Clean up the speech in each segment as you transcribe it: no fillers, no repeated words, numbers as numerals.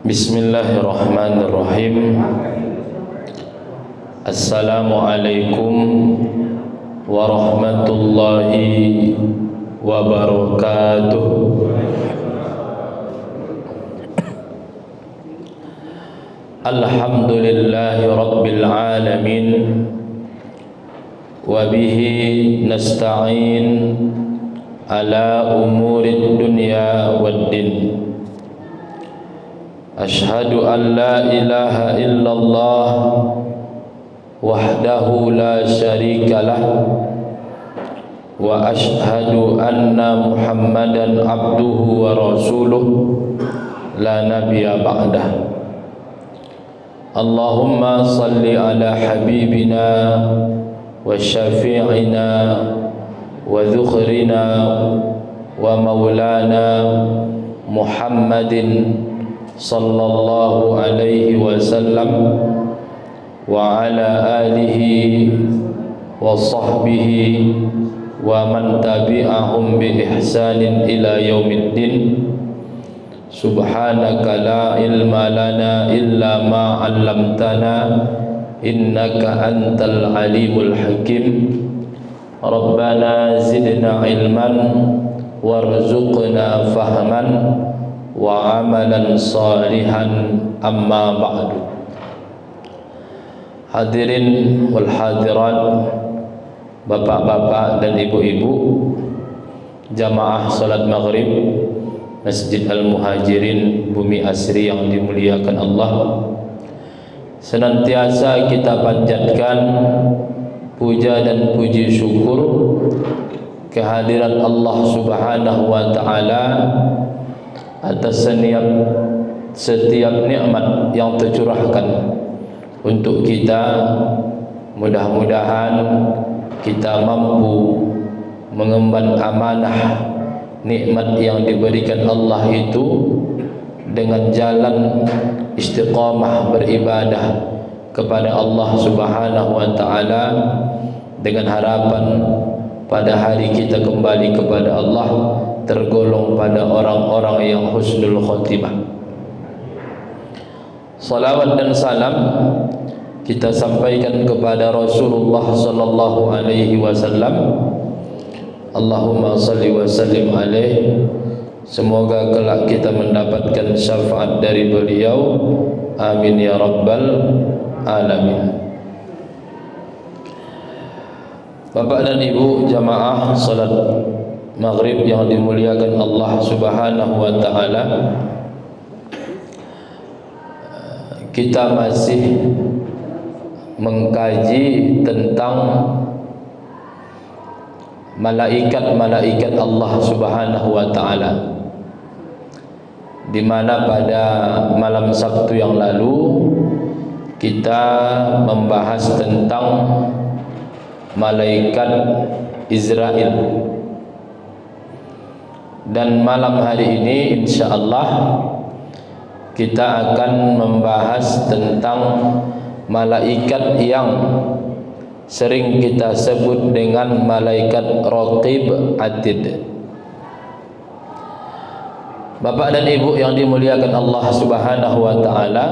Bismillahirrahmanirrahim. Assalamualaikum warahmatullahi wabarakatuh. Alhamdulillahi rabbil alamin. Wa bihi nasta'in ala umurid dunya waddin. Ashhadu an la ilaha illallah wahdahu la syarika lah, wa ashhadu anna Muhammadan abduhu wa rasuluh la nabiyya ba'dah. Allahumma salli ala habibina wa syafi'ina wa dhukhrina wa maulana Muhammadin sallallahu alaihi wasallam wa ala alihi wa sahbihi wa man tabi'ahum bi ihsanin ila yaumiddin. Subhanaka la ilma lana illa ma 'allamtana innaka antal alimul hakim. Rabbana zidna ilman warzuqna fahman wa amalan salihan, amma ba'du. Hadirin wal hadirat, bapak-bapak dan ibu-ibu, jamaah salat maghrib Masjid Al-Muhajirin Bumi Asri yang dimuliakan Allah, senantiasa kita panjatkan puja dan puji syukur kehadiran Allah Subhanahu wa taala atas setiap nikmat yang tercurahkan untuk kita. Mudah-mudahan kita mampu mengemban amanah nikmat yang diberikan Allah itu dengan jalan istiqamah beribadah kepada Allah Subhanahu wa taala, dengan harapan pada hari kita kembali kepada Allah tergolong pada orang-orang yang husnul khotimah. Salawat dan salam kita sampaikan kepada Rasulullah sallallahu alaihi wasallam. Allahumma salli wa sallim alaihi. Semoga kelak kita mendapatkan syafaat dari beliau. Amin ya rabbal alamin. Bapak dan ibu jamaah salat maghrib yang dimuliakan Allah Subhanahu wa taala, kita masih mengkaji tentang malaikat-malaikat Allah Subhanahu wa taala, di mana pada malam Sabtu yang lalu kita membahas tentang malaikat Israel. Dan malam hari ini insyaallah kita akan membahas tentang malaikat yang sering kita sebut dengan malaikat Raqib Atid. Bapak dan ibu yang dimuliakan Allah Subhanahu wa taala,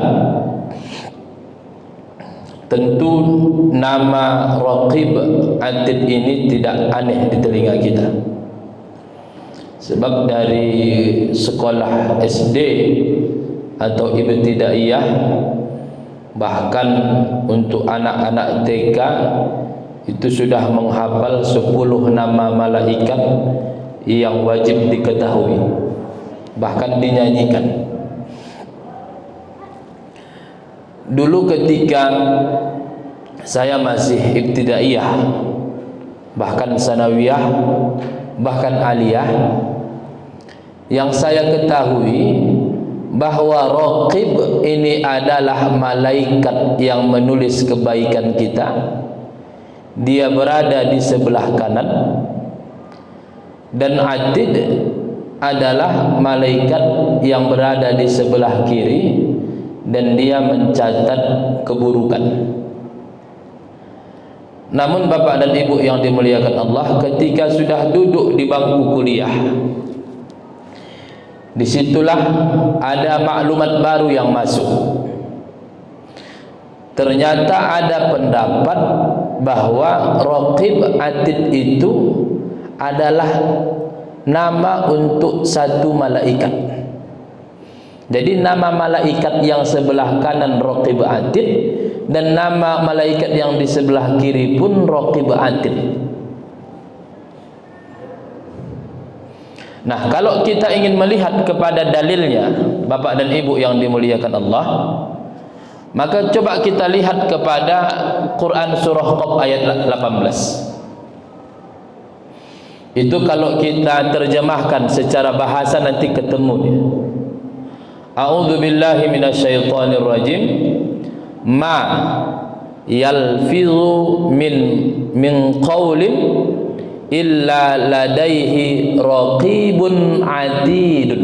tentu nama Raqib Atid ini tidak aneh di telinga kita. Sebab dari sekolah SD atau ibtidaiyah, bahkan untuk anak-anak TK itu sudah menghafal 10 nama malaikat yang wajib diketahui, bahkan dinyanyikan. Dulu ketika saya masih ibtidaiyah, bahkan sanawiyah, bahkan aliyah, yang saya ketahui bahwa Raqib ini adalah malaikat yang menulis kebaikan kita. Dia berada di sebelah kanan, dan Atid adalah malaikat yang berada di sebelah kiri, dan dia mencatat keburukan. Namun bapak dan ibu yang dimuliakan Allah, ketika sudah duduk di bangku kuliah, Disitulah ada maklumat baru yang masuk. Ternyata ada pendapat bahwa Raqib Atid itu adalah nama untuk satu malaikat. Jadi nama malaikat yang sebelah kanan Raqib Atid, dan nama malaikat yang di sebelah kiri pun Raqib Atid. Nah, kalau kita ingin melihat kepada dalilnya, Bapak dan Ibu yang dimuliakan Allah, maka coba kita lihat kepada Quran surah Qaf ayat 18. Itu kalau kita terjemahkan secara bahasa nanti ketemu dia. A'udzu billahi minasyaitonir rajim. Ma yalfizu min qaulin illa ladaihi raqibun atidun.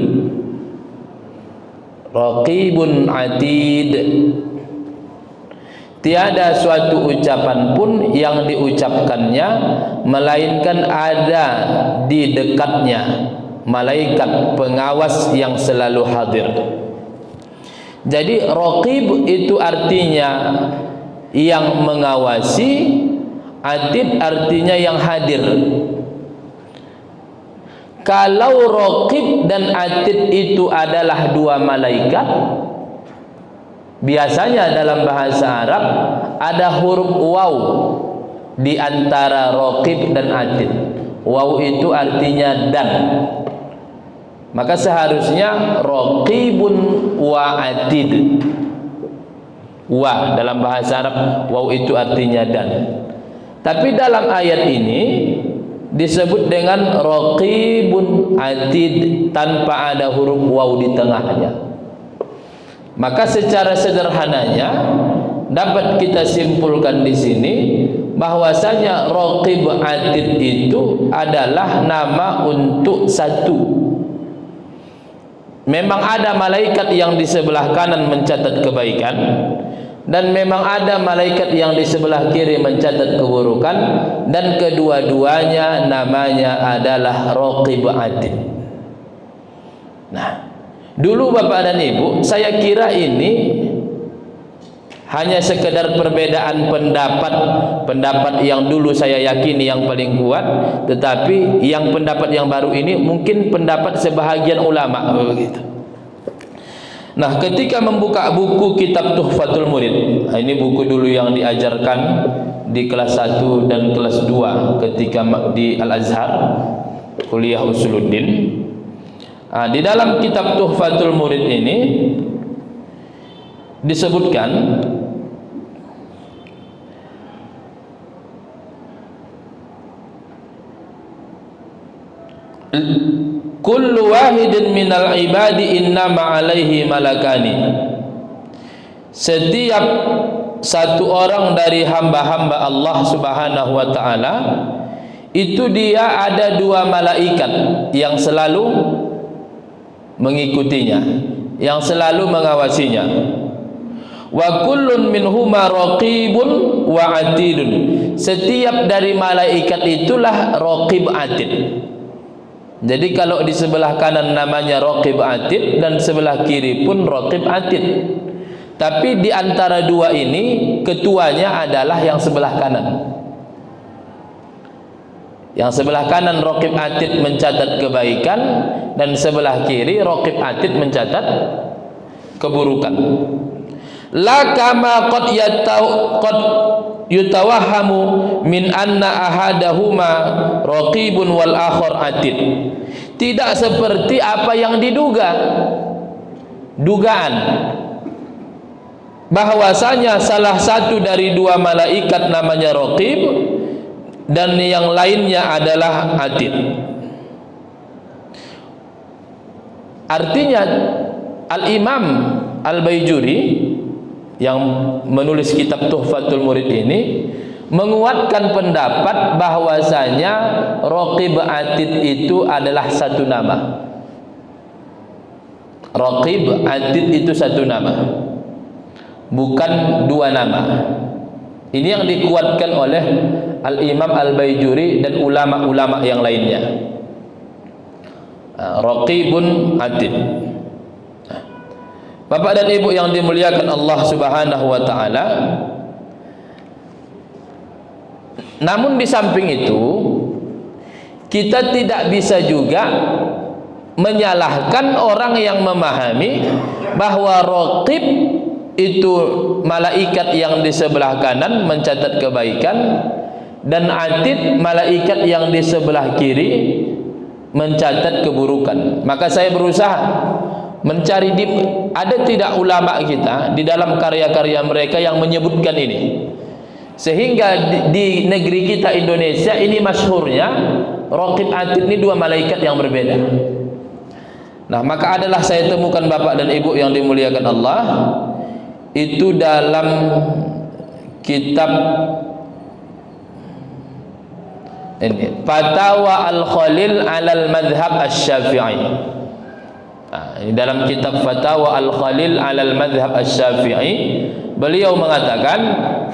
Raqibun atid. Tiada suatu ucapan pun yang diucapkannya melainkan ada di dekatnya malaikat pengawas yang selalu hadir. Jadi Raqib itu artinya yang mengawasi, Atid artinya yang hadir. Kalau Raqib dan Atid itu adalah dua malaikat, biasanya dalam bahasa Arab ada huruf waw di antara Raqib dan Atid. Waw itu artinya dan. Maka seharusnya Raqibun wa Atid. Wa dalam bahasa Arab, waw itu artinya dan. Tapi dalam ayat ini disebut dengan Raqibun Atid tanpa ada huruf waw di tengahnya. Maka secara sederhananya dapat kita simpulkan di sini bahwasanya Raqib Atid itu adalah nama untuk satu. Memang ada malaikat yang di sebelah kanan mencatat kebaikan, dan memang ada malaikat yang di sebelah kiri mencatat keburukan, dan kedua-duanya namanya adalah Raqib Atid. Nah, dulu Bapak dan Ibu, saya kira ini hanya sekedar perbedaan pendapat yang dulu saya yakini yang paling kuat, tetapi yang pendapat yang baru ini mungkin pendapat sebahagian ulama begitu. Nah, ketika membuka buku kitab Tuhfatul Murid, ini buku dulu yang diajarkan di kelas 1 dan kelas 2 ketika di Al-Azhar kuliah Usuluddin. Di dalam kitab Tuhfatul Murid ini disebutkan kullu wahidin minal ibadi innama alaihi malakani. Setiap satu orang dari hamba-hamba Allah Subhanahu wa taala itu dia ada dua malaikat yang selalu mengikutinya, yang selalu mengawasinya. Wa kullun minhuma raqibun wa atidun. Setiap dari malaikat itulah Raqib Atid. Jadi kalau di sebelah kanan namanya Raqib Atid dan sebelah kiri pun Raqib Atid. Tapi di antara dua ini ketuanya adalah yang sebelah kanan. Yang sebelah kanan Raqib Atid mencatat kebaikan, dan sebelah kiri Raqib Atid mencatat keburukan. La kama qad yutawahhamu min anna ahadahuma raqibun wal akhar atid. Tidak seperti apa yang dugaan bahwasanya salah satu dari dua malaikat namanya Raqib dan yang lainnya adalah Atid. Artinya Al-Imam Al-Baijuri yang menulis kitab Tuhfatul Murid ini menguatkan pendapat bahwasanya Raqib Atid itu adalah satu nama. Raqib Atid itu satu nama, bukan dua nama. Ini yang dikuatkan oleh Al-Imam Al-Baijuri dan ulama-ulama yang lainnya. Raqibun atid. Bapak dan Ibu yang dimuliakan Allah Subhanahu wa taala, namun di samping itu kita tidak bisa juga menyalahkan orang yang memahami bahwa raqib itu malaikat yang di sebelah kanan mencatat kebaikan, dan atid malaikat yang di sebelah kiri mencatat keburukan. Maka saya berusaha mencari ada tidak ulama kita di dalam karya-karya mereka yang menyebutkan ini, sehingga di negeri kita Indonesia ini masyhurnya raqib atid ini dua malaikat yang berbeda. Nah, maka adalah saya temukan Bapak dan Ibu yang dimuliakan Allah, itu dalam kitab ini Fatawa Al-Khalil alal Madhab Asy-Syafi'i. Ini dalam kitab Fatawa Al-Khalil alal Madhab Asy-Syafi'i, beliau mengatakan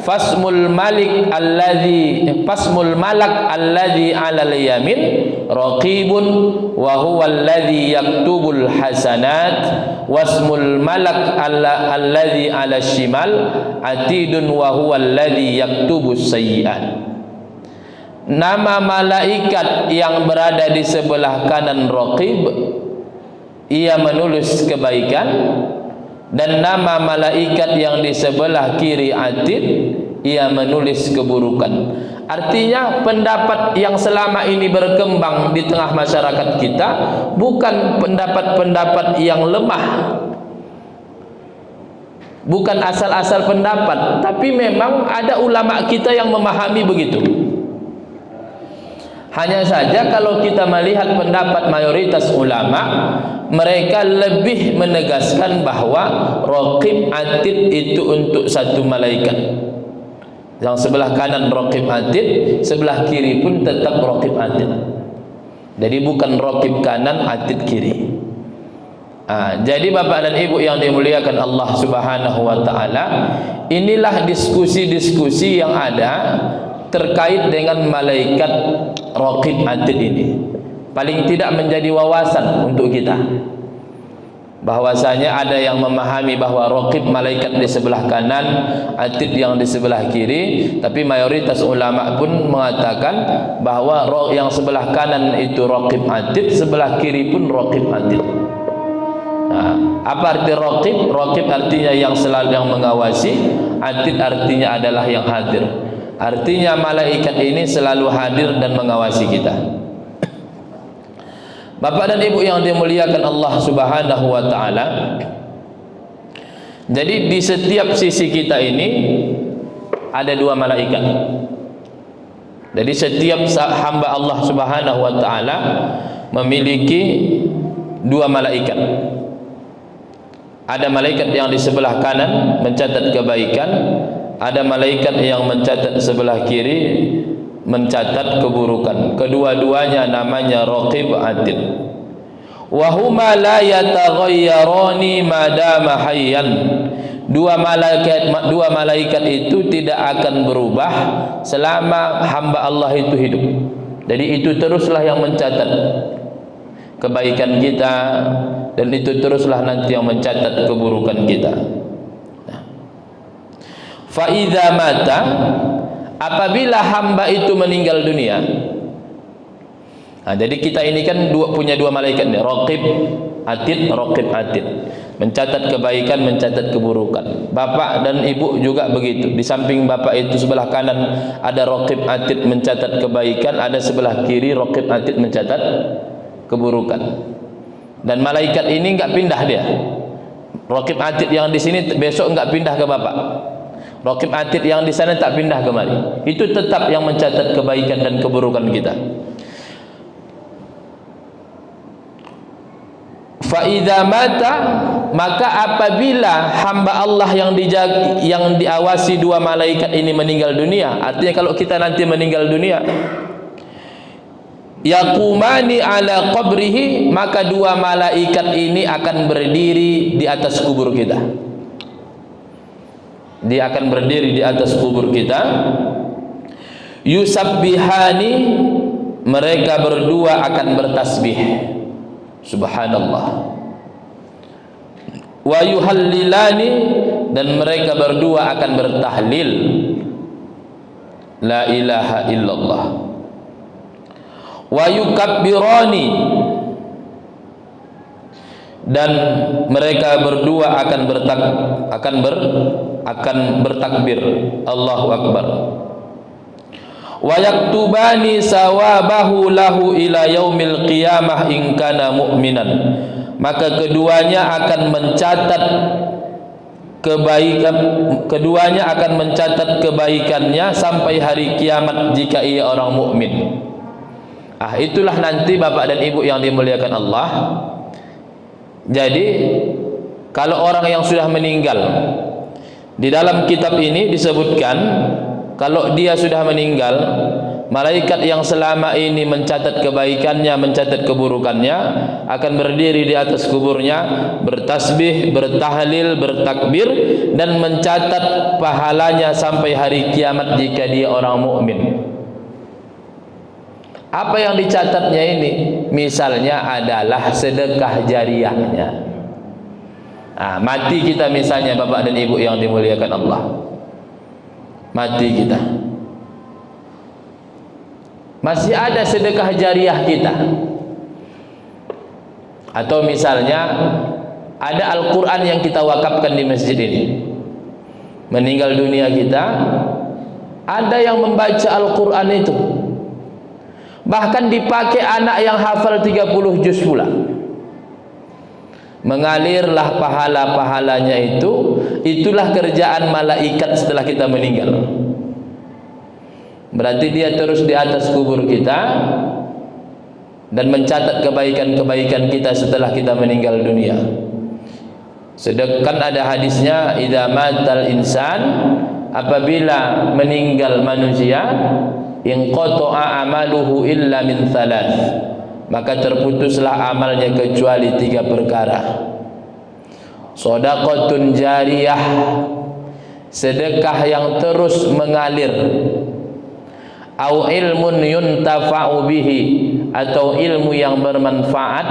fasmul malak alladhi alal yamin raqibun wa huwa alladhi yaktubul hasanat, wasmul malak alladhi ala shimal atidun wa huwa alladhi yaktubus sayyi'at. Nama malaikat yang berada di sebelah kanan raqib, ia menulis kebaikan, dan nama malaikat yang di sebelah kiri atid, ia menulis keburukan. Artinya pendapat yang selama ini berkembang di tengah masyarakat kita bukan pendapat-pendapat yang lemah, bukan asal-asal pendapat, tapi memang ada ulama kita yang memahami begitu. Hanya saja kalau kita melihat pendapat mayoritas ulama, mereka lebih menegaskan bahwa raqib atid itu untuk satu malaikat. Yang sebelah kanan raqib atid, sebelah kiri pun tetap raqib atid. Jadi bukan raqib kanan atid kiri. Jadi Bapak dan Ibu yang dimuliakan Allah Subhanahu wa taala, inilah diskusi-diskusi yang ada terkait dengan malaikat raqib atid ini. Paling tidak menjadi wawasan untuk kita, bahwasanya ada yang memahami bahwa raqib malaikat di sebelah kanan, atid yang di sebelah kiri, tapi mayoritas ulama pun mengatakan bahwa yang sebelah kanan itu raqib atid, sebelah kiri pun raqib atid. Apa arti raqib? Raqib artinya yang selalu yang mengawasi, atid artinya adalah yang hadir. Artinya malaikat ini selalu hadir dan mengawasi kita. Bapak dan Ibu yang dimuliakan Allah Subhanahu wa taala, jadi di setiap sisi kita ini ada dua malaikat. Jadi setiap hamba Allah Subhanahu wa taala memiliki dua malaikat. Ada malaikat yang di sebelah kanan mencatat kebaikan, ada malaikat yang mencatat sebelah kiri mencatat keburukan. Kedua-duanya namanya raqib atid. Wa huma la yataghayyarani madama hayyan. Dua malaikat itu tidak akan berubah selama hamba Allah itu hidup. Jadi itu teruslah yang mencatat kebaikan kita, dan itu teruslah nanti yang mencatat keburukan kita. Fa idza mata, apabila hamba itu meninggal dunia. Jadi kita ini kan punya dua malaikat nih, raqib atid, mencatat kebaikan, mencatat keburukan. Bapak dan Ibu juga begitu. Di samping Bapak itu sebelah kanan ada raqib atid mencatat kebaikan, ada sebelah kiri raqib atid mencatat keburukan. Dan malaikat ini enggak pindah dia. Raqib atid yang di sini besok enggak pindah ke Bapak. Raqib atid yang di sana tak pindah kemari. Itu tetap yang mencatat kebaikan dan keburukan kita. Fa idza mata, maka apabila hamba Allah yang diawasi dua malaikat ini meninggal dunia, artinya kalau kita nanti meninggal dunia, yaqumani ala qabrihi, maka dua malaikat ini akan berdiri di atas kubur kita. Dia akan berdiri di atas kubur kita. Yusabbihani, mereka berdua akan bertasbih. Subhanallah. Wa yuhallilani, dan mereka berdua akan bertahlil la ilaha illallah. Wa yukabbirani, dan mereka berdua akan bertakbir Allahu akbar. Wa yaktubani sawabahu lahu ila yaumil qiyamah in kana mu'minan, maka keduanya akan mencatat kebaikannya sampai hari kiamat jika ia orang mukmin. Itulah nanti Bapak dan Ibu yang dimuliakan Allah. Jadi kalau orang yang sudah meninggal, di dalam kitab ini disebutkan kalau dia sudah meninggal, malaikat yang selama ini mencatat kebaikannya, mencatat keburukannya, akan berdiri di atas kuburnya, bertasbih, bertahlil, bertakbir, dan mencatat pahalanya sampai hari kiamat jika dia orang mukmin. Apa yang dicatatnya ini? Misalnya adalah sedekah jariahnya. Mati kita misalnya Bapak dan Ibu yang dimuliakan Allah, mati kita, masih ada sedekah jariah kita. Atau misalnya ada Al-Quran yang kita wakafkan di masjid ini, meninggal dunia kita, ada yang membaca Al-Quran itu, bahkan dipakai anak yang hafal 30 juz pula. Mengalirlah pahala-pahalanya itu. Itulah kerjaan malaikat setelah kita meninggal. Berarti dia terus di atas kubur kita dan mencatat kebaikan-kebaikan kita setelah kita meninggal dunia. Sedangkan ada hadisnya, idza matal insan, apabila meninggal manusia, inqata'a amaluhu illa min thalath, maka terputuslah amalnya kecuali 3 perkara. Shadaqatun jariyah, sedekah yang terus mengalir, au ilmun yuntafa'u bihi, atau ilmu yang bermanfaat,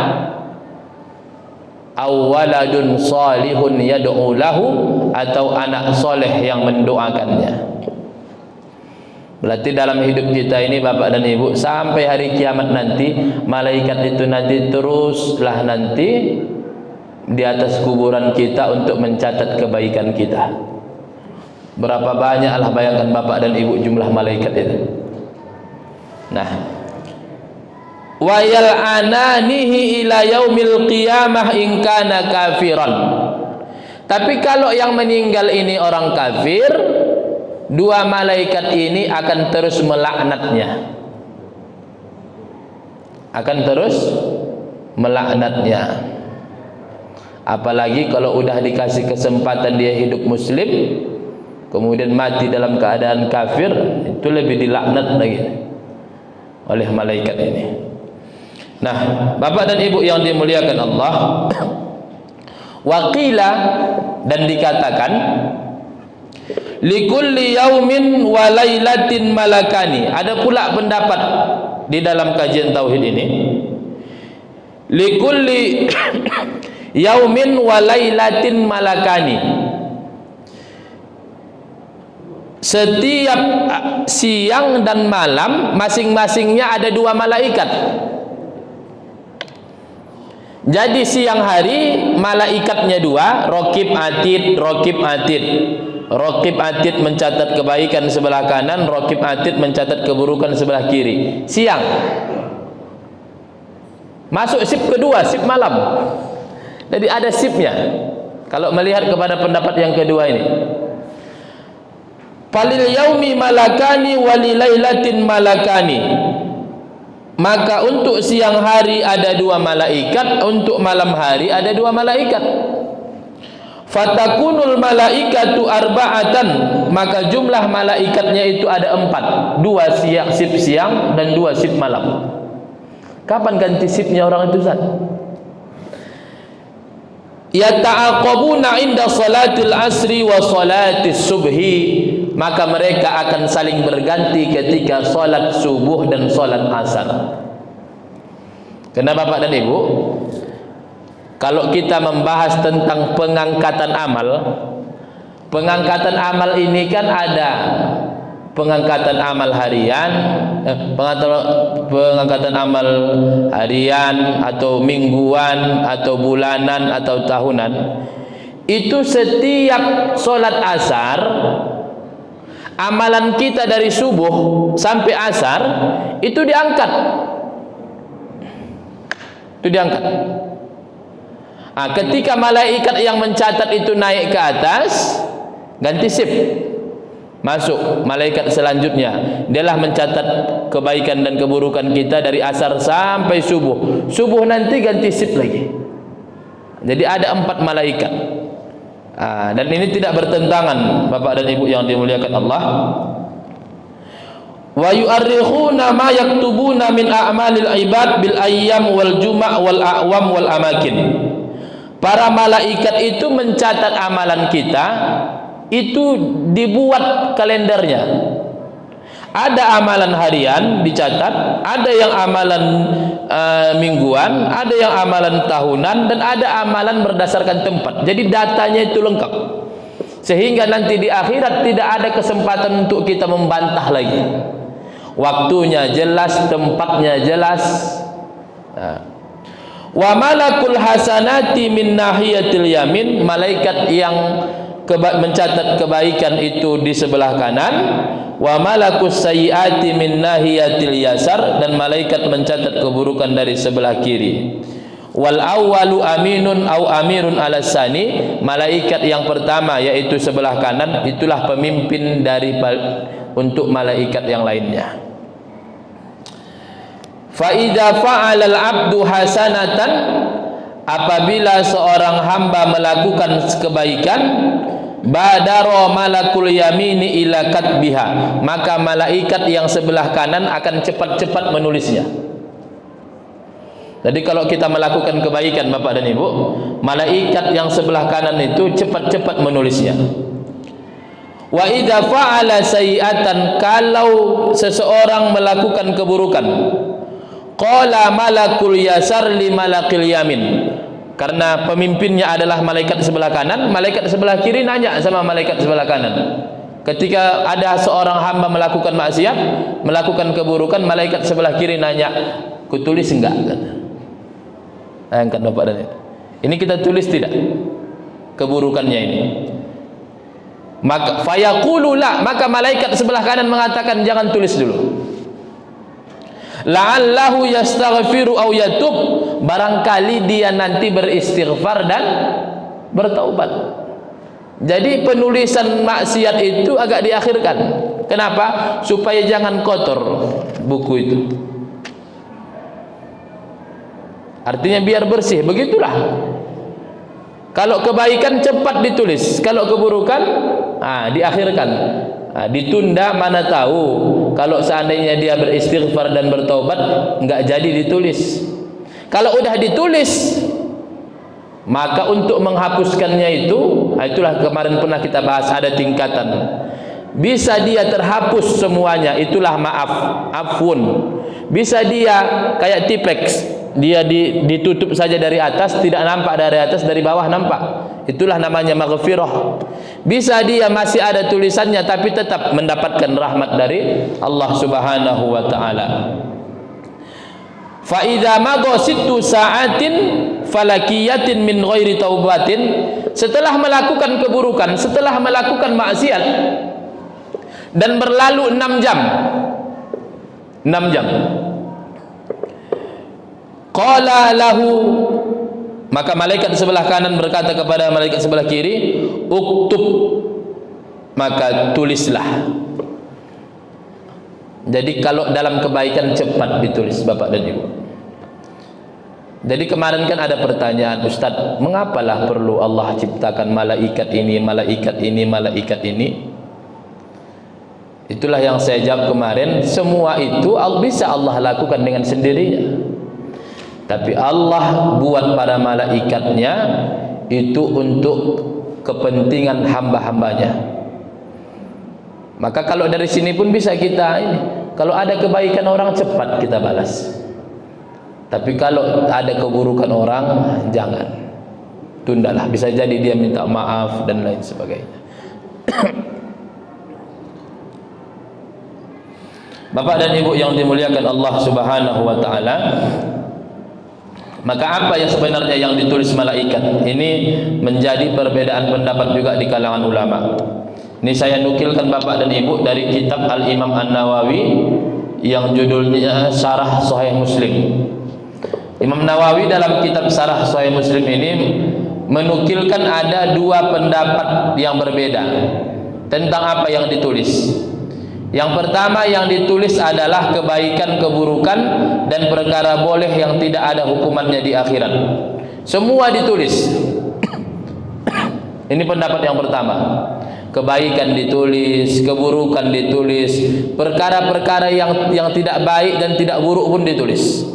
au waladun salihun yad'u lahu, atau anak soleh yang mendoakannya. Berarti dalam hidup kita ini Bapak dan Ibu, sampai hari kiamat nanti, malaikat itu nanti teruslah nanti di atas kuburan kita untuk mencatat kebaikan kita. Berapa banyaklah, bayangkan Bapak dan Ibu, jumlah malaikat itu. Nah, wa yal'ananihi ila yaumil qiyamah in kana kafiran. Tapi kalau yang meninggal ini orang kafir, 2 malaikat ini akan terus melaknatnya, akan terus melaknatnya. Apalagi kalau udah dikasih kesempatan dia hidup muslim, kemudian mati dalam keadaan kafir, itu lebih dilaknat lagi oleh malaikat ini. Nah, Bapak dan Ibu yang dimuliakan Allah, waqila, dan dikatakan, likulli yaumin wa lailatin malakani. Ada pula pendapat di dalam kajian tauhid ini, likulli yaumin wa lailatin malakani. Setiap siang dan malam masing-masingnya ada 2 malaikat. Jadi siang hari malaikatnya 2, raqib atid, raqib atid. Raqib atid mencatat kebaikan sebelah kanan, raqib atid mencatat keburukan sebelah kiri. Siang. Masuk sip kedua, sip malam. Jadi ada sipnya. Kalau melihat kepada pendapat yang kedua ini, falil yaumi malakani walilailatin malakani, maka untuk siang hari ada 2 malaikat, untuk malam hari ada 2 malaikat. Fatakunul malaikatu arba'atan, maka jumlah malaikatnya itu ada 4, 2 sip siang dan 2 sip malam. Kapan ganti sipnya orang itu, Ustaz? Yata'aqabuna inda salatil asri wa salatis subhi, maka mereka akan saling berganti ketika salat subuh dan salat asar. Kenapa Bapak dan Ibu? kalau kita membahas tentang pengangkatan amal, pengangkatan amal ini kan ada pengangkatan amal harian, pengangkatan amal harian atau mingguan atau bulanan atau tahunan. Itu setiap solat asar, amalan kita dari subuh sampai asar itu diangkat. Itu diangkat. Nah, ketika malaikat yang mencatat itu naik ke atas, ganti sip, masuk malaikat selanjutnya. Dialah mencatat kebaikan dan keburukan kita dari asar sampai subuh. Subuh nanti ganti sip lagi. Jadi ada 4 malaikat. Dan ini tidak bertentangan, Bapak dan Ibu yang dimuliakan Allah. Wa yu'arrikhuna ma yaktubuna min a'malil ibad bil ayyam wal juma' wal a'wam wal amakin. Para malaikat itu mencatat amalan kita, itu dibuat kalendernya. Ada amalan harian dicatat, ada yang amalan mingguan, ada yang amalan tahunan, dan ada amalan berdasarkan tempat. Jadi datanya itu lengkap, sehingga nanti di akhirat tidak ada kesempatan untuk kita membantah lagi. Waktunya jelas, tempatnya jelas. Wa malakul hasanati min nahiyatil yamin, malaikat yang mencatat kebaikan itu di sebelah kanan. Wa malakus sayyiati min nahiyatil yasar, dan malaikat mencatat keburukan dari sebelah kiri. Wal awwalu aminun au amirun ala sani, malaikat yang pertama yaitu sebelah kanan itulah pemimpin dari untuk malaikat yang lainnya. Fa idza fa'ala al-'abdu hasanatan, apabila seorang hamba melakukan kebaikan, badara malakul yamini ila katbiha, maka malaikat yang sebelah kanan akan cepat-cepat menulisnya. Jadi kalau kita melakukan kebaikan, Bapak dan Ibu, malaikat yang sebelah kanan itu cepat-cepat menulisnya. Wa idza fa'ala sayi'atan, kalau seseorang melakukan keburukan, qala malakul yasar li malakil yamin, karena pemimpinnya adalah malaikat sebelah kanan, malaikat sebelah kiri nanya sama malaikat sebelah kanan. Ketika ada seorang hamba melakukan maksiat, melakukan keburukan, malaikat sebelah kiri nanya, kutulis enggak? Angkat Bapak dan Ibu, ini kita tulis tidak keburukannya ini? Maka fayaqulu la, maka malaikat sebelah kanan mengatakan jangan tulis dulu. La'allahu yastaghfiru aw yatub, barangkali dia nanti beristighfar dan bertaubat. Jadi penulisan maksiat itu agak diakhirkan. Kenapa? Supaya jangan kotor buku itu. Artinya biar bersih. Begitulah. Kalau kebaikan cepat ditulis, kalau keburukan diakhirkan. Ditunda, mana tahu kalau seandainya dia beristighfar dan bertobat enggak jadi ditulis. Kalau udah ditulis, maka untuk menghapuskannya itulah kemarin pernah kita bahas, ada tingkatan. Bisa dia terhapus semuanya, itulah maaf, afun. Bisa dia kayak tipex, dia ditutup saja dari atas, tidak nampak dari atas, dari bawah nampak. Itulah namanya maghfirah. Bisa dia masih ada tulisannya tapi tetap mendapatkan rahmat dari Allah Subhanahu wa taala. Fa idza madha 6 sa'atin falakiyatin min ghairi taubatin, setelah melakukan keburukan, setelah melakukan maksiat dan berlalu 6 jam. 6 jam. Qala lahu, maka malaikat sebelah kanan berkata kepada malaikat sebelah kiri, uktub, maka tulislah. Jadi kalau dalam kebaikan cepat ditulis, Bapak dan Ibu. Jadi kemarin kan ada pertanyaan, Ustaz, mengapalah perlu Allah ciptakan malaikat ini, malaikat ini, malaikat ini? Itulah yang saya jawab kemarin, semua itu bisa Allah lakukan dengan sendirinya. Tapi Allah buat para malaikatnya itu untuk kepentingan hamba-hambanya. Maka kalau dari sini pun bisa kita kalau ada kebaikan orang cepat kita balas. Tapi kalau ada keburukan orang jangan. tundalah. Bisa jadi dia minta maaf dan lain sebagainya. Bapak dan Ibu yang dimuliakan Allah Subhanahu wa taala, maka apa yang sebenarnya yang ditulis malaikat ini menjadi perbedaan pendapat juga di kalangan ulama. Ini saya nukilkan Bapak dan Ibu dari kitab Al-Imam An-Nawawi yang judulnya Syarah Sahih Muslim. Imam Nawawi dalam kitab Syarah Sahih Muslim ini menukilkan ada dua pendapat yang berbeda tentang apa yang ditulis. Yang pertama yang ditulis adalah kebaikan, keburukan dan perkara boleh yang tidak ada hukumannya di akhirat. Semua ditulis. Ini pendapat yang pertama. Kebaikan ditulis, keburukan ditulis, perkara-perkara yang tidak baik dan tidak buruk pun ditulis.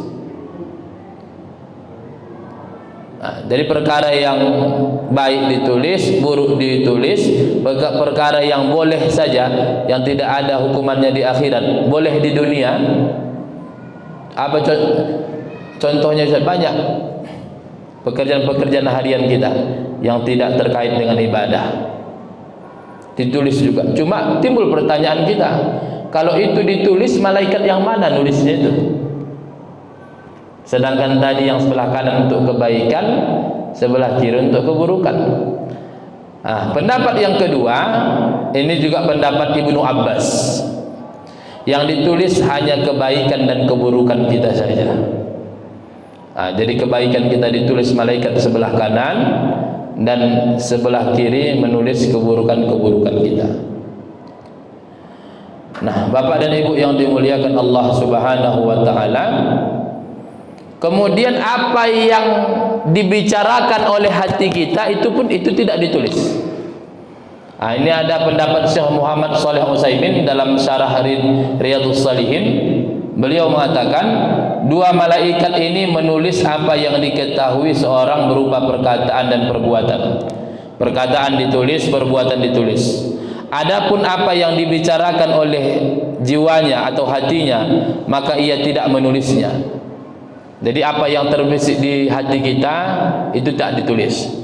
Jadi perkara yang baik ditulis, buruk ditulis, perkara yang boleh saja, yang tidak ada hukumannya di akhirat, boleh di dunia. Apa contohnya? Banyak pekerjaan-pekerjaan harian kita yang tidak terkait dengan ibadah ditulis juga. Cuma timbul pertanyaan kita, kalau itu ditulis, malaikat yang mana nulisnya itu? Sedangkan tadi yang sebelah kanan untuk kebaikan, sebelah kiri untuk keburukan. Pendapat yang kedua, ini juga pendapat Ibnu Abbas. Yang ditulis hanya kebaikan dan keburukan kita saja. Jadi kebaikan kita ditulis malaikat sebelah kanan, dan sebelah kiri menulis keburukan-keburukan kita. Nah, Bapak dan Ibu yang dimuliakan Allah Subhanahu wa taala, kemudian apa yang dibicarakan oleh hati kita itu tidak ditulis. Ini ada pendapat Syekh Muhammad Shalih Utsaimin dalam syarah Riyadhus Shalihin. Beliau mengatakan, dua malaikat ini menulis apa yang diketahui seorang berupa perkataan dan perbuatan. Perkataan ditulis, perbuatan ditulis. Adapun apa yang dibicarakan oleh jiwanya atau hatinya, maka ia tidak menulisnya. Jadi apa yang terbesit di hati kita itu tak ditulis.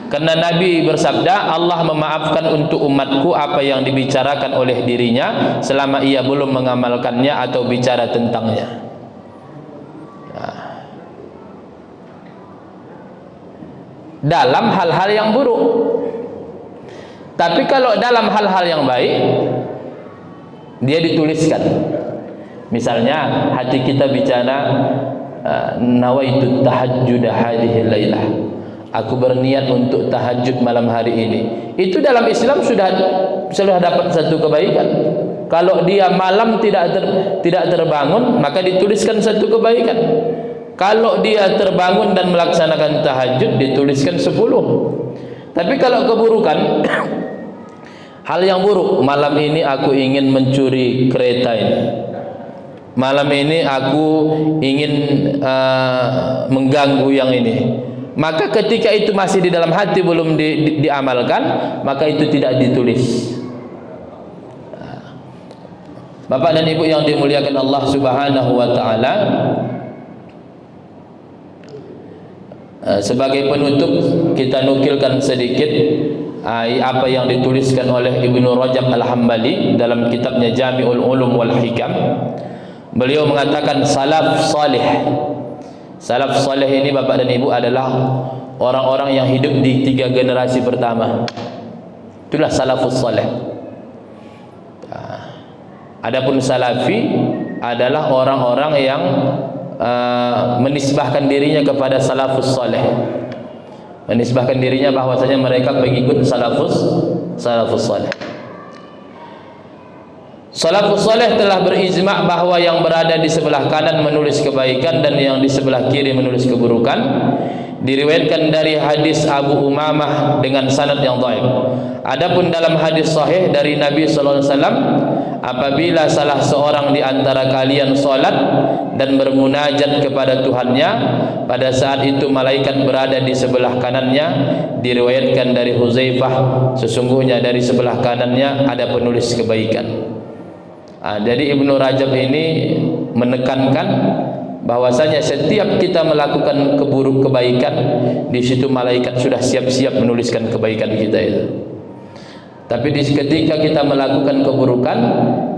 Karena Nabi bersabda, Allah memaafkan untuk umatku apa yang dibicarakan oleh dirinya selama ia belum mengamalkannya atau bicara tentangnya. Dalam hal-hal yang buruk. Tapi kalau dalam hal-hal yang baik, dia dituliskan. Misalnya hati kita bicara, nawaitu tahajjud hadhil lailah. Aku berniat untuk tahajud malam hari ini. Itu dalam Islam sudah dapat satu kebaikan. Kalau dia malam tidak terbangun, maka dituliskan satu kebaikan. Kalau dia terbangun dan melaksanakan tahajud, dituliskan 10. Tapi kalau keburukan, hal yang buruk, malam ini aku ingin mencuri kereta ini. Malam ini aku ingin mengganggu yang ini. Maka ketika itu masih di dalam hati, belum diamalkan, maka itu tidak ditulis. Bapak dan Ibu yang dimuliakan Allah Subhanahu wa taala, sebagai penutup kita nukilkan sedikit apa yang dituliskan oleh Ibnu Rajab Al-Hambali dalam kitabnya Jami'ul Ulum wal Hikam. Beliau mengatakan salaf salih. Salaf salih ini Bapak dan Ibu adalah orang-orang yang hidup di 3 generasi pertama. Itulah salafus salih. Adapun salafi adalah orang-orang yang menisbahkan dirinya kepada salafus salih. Menisbahkan dirinya bahwasanya mereka pengikut salafus salih. Salafus salih telah berijma' bahwa yang berada di sebelah kanan menulis kebaikan dan yang di sebelah kiri menulis keburukan. Diriwayatkan dari hadis Abu Umamah dengan sanad yang dhaif. Adapun dalam hadis sahih dari Nabi sallallahu alaihi wasallam, apabila salah seorang di antara kalian salat dan bermunajat kepada Tuhannya, pada saat itu malaikat berada di sebelah kanannya. Diriwayatkan dari Huzaifah, sesungguhnya dari sebelah kanannya ada penulis kebaikan. Jadi Ibnu Rajab ini menekankan bahwasanya setiap kita melakukan kebaikan, di situ malaikat sudah siap-siap menuliskan kebaikan kita itu. Tapi ketika kita melakukan keburukan,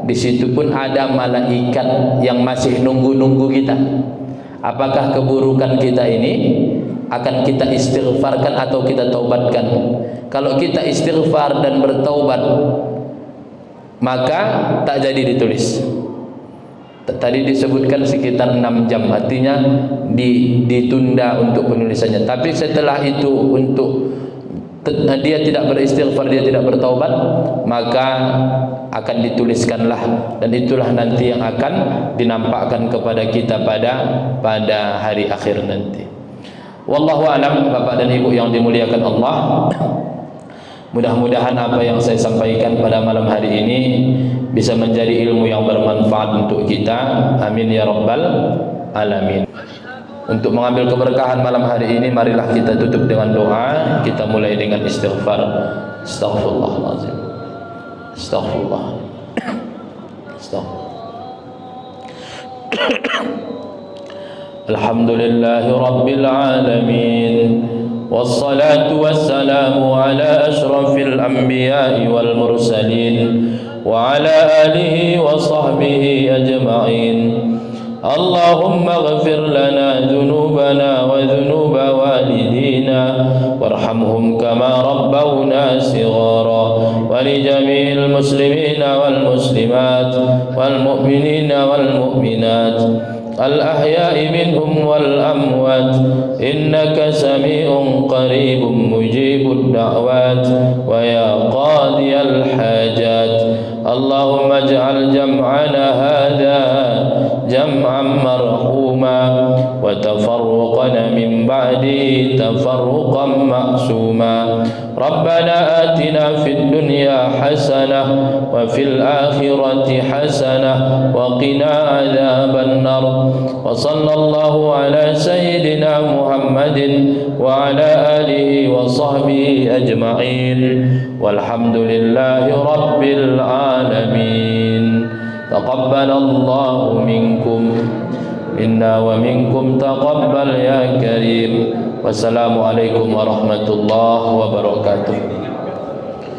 di situ pun ada malaikat yang masih nunggu-nunggu kita. Apakah keburukan kita ini akan kita istighfarkan atau kita taubatkan? Kalau kita istighfar dan bertaubat, maka tak jadi ditulis. Tadi disebutkan sekitar 6 jam, artinya ditunda untuk penulisannya. Tapi setelah itu untuk dia tidak beristighfar, dia tidak bertaubat, maka akan dituliskanlah, dan itulah nanti yang akan dinampakkan kepada kita pada hari akhir nanti. Wallahu a'lam. Bapak dan Ibu yang dimuliakan Allah, mudah-mudahan apa yang saya sampaikan pada malam hari ini bisa menjadi ilmu yang bermanfaat untuk kita. Amin ya rabbal alamin. Untuk mengambil keberkahan malam hari ini, marilah kita tutup dengan doa. Kita mulai dengan istighfar. Astaghfirullahaladzim. Astaghfirullah. Alhamdulillahi rabbil alamin, wassalatu wassalamu ala ashrafil anbiya'i wal mursalin wa ala alihi wa sahbihi ajma'in. Allahumma ghafir lana dhunubana wa dhunuba walidina warhamhum kama rabbawna sighara, wa li jami'il muslimina wal muslimat wal mu'minina wal mu'minat al-ahya'i minhum wal amwat, innaka sami'un qaribun mujibud da'wat wa ya qadiyal hajat. Allahumma ij'al jam'ana hadha jam'an marhuma wa tafarruqana min ba'di tafarruqan ma'suma. Rabbana atina fid dunya hasanah wa fil akhirati hasanah wa qina adzaban nar. Wa sallallahu ala sayyidina Muhammadin wa ala alihi wa sahbihi ajma'in. Walhamdulillahi rabbil alamin. Taqabbalallahu minkum minna wa minkum taqabbal ya karim. Wassalamualaikum warahmatullahi wabarakatuh.